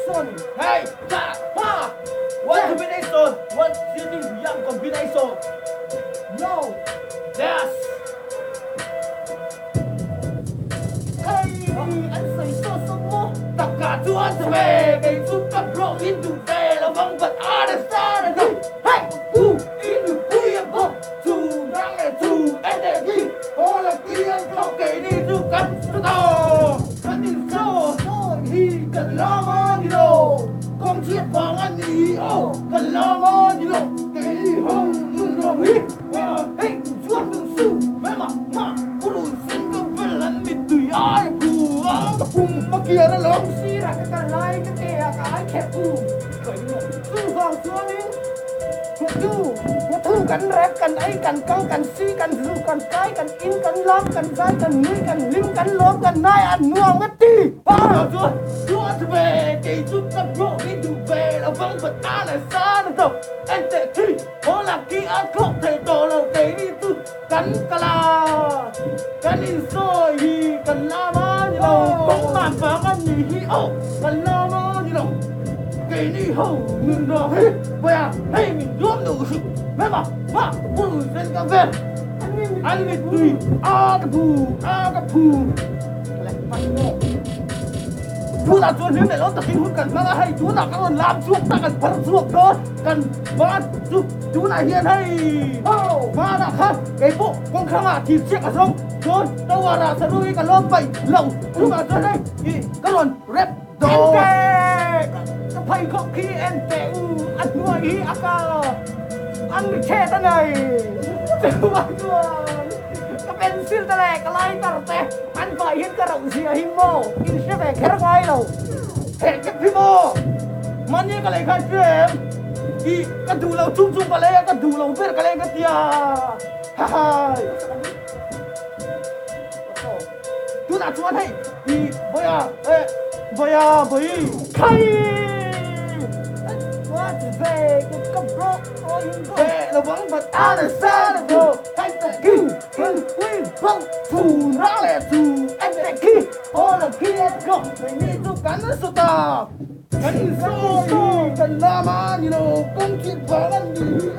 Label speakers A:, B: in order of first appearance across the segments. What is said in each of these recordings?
A: Hey, ha! What combination? What sitting young combination?
B: No.
A: Yes.
B: Hey, anh phải so sánh mo.
A: Tất cả chúa sẽ về để giúp các pro into về là vâng vật understand it. Hey, who in the queer book to răng et to energy. All of kia cho kể đi to cắn to to. Cắn đi so. He cần lo ngon gì đâu. Con chiết vào anh đi ô. Cần lo ngon gì đâu. Kể đi hông ngừng rồi hít. Hey, chúa đừng su. Mẹ mà cô đùi xin cơ về lần bị tùy ai phù á. Cùng mà kia nó lắm.
B: Zira cái lai cái kẻ cái kẹp cởi một sư hoàng chúa đi. Một thứ cần rap cần ấy cần căng cần si cần dù cần cái cần in cần lóp cần dai cần nuôi cần lim cần lốp cần nai ăn nuông ngất đi.
A: Chúa sẽ về để giúp các pro into về là vâng vật ta là xa được đâu. Anh tệ khi có là kia không thể đổ lâu để đi từ cắn cà la. Cắn đi rồi thì cần la má như đâu. Cũng màn phá ngăn nhỉ hi ô. Cần la má như đâu. Kể đi hầu ngừng rồi hết. Vậy à, hey mình đuông đủ sự. Mẹ mà, cô đùi xin cà phê. Anh bị tùy, cà phù.
B: Lại bắn nè.
A: Chúa là Chúa hiến để nó tập kinh hút cần mang hay Chúa là các con làm chuộc ta cần phật chuộc đó cần mà Chúa là hiền hay mà đã khác cái bộ con khang à thịt chiếc ở sông rồi đâu mà là thật đuôi cả lông bảy lồng Chúa là Chúa đây thì các con rep đồ
B: cái thầy không khi em tệ ăn người hi aka ăn che thế này Chúa cái pencil thế này cái lai tờ tè ăn phải hiến cái rộng gì hiến mô in sẽ về khép ngay đâu
A: hệ cái phim mô mà như cái này khai chuyện thì cái đủ lâu chung chung cái này cái đủ lâu biết cái này cái tia ha ha Chúa là Chúa thấy thì bây giờ với
B: thầy quá về cái cấp độ ôi
A: về là vẫn vật ta là xa là đồ anh sẽ kinh quy không phù ra là phù anh sẽ kinh ô là kia không phải nghĩ tôi cắn nó sụt ta cắn rồi cần la ma như nào công chuyện phá ăn đi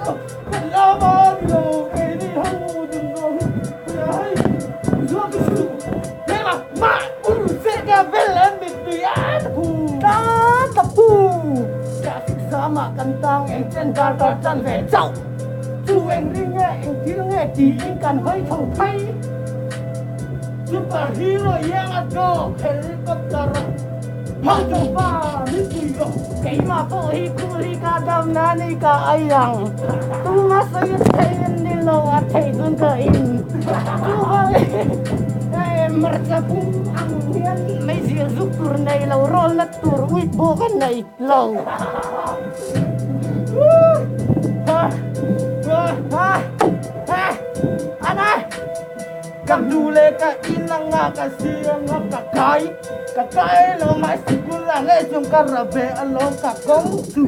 A: cần la ma như nào cái đi hông đừng rồi hay giữa cái sự thế mà sẽ ra về lên bị tùy á phù
B: ta tập phù sama kentang yang cendal dan về chậu chú anh đi nghe anh chỉ nghe chỉ anh cần hơi thầu thay
A: superhero yang ada helikopter
B: hang ba ni tiyo kay ma po hi kuli ka dam nani ka ayang tu masay tayin nilo at tayin ka in tu ay mereka pun ang yan may siya zukur na ilaw roll na tur wait bukan na itlaw
A: Ana cầm đu lê cả in lăng ngà cả xia ngà cả cái lo mai sắp là nghe chung cả về ăn lo cả công sự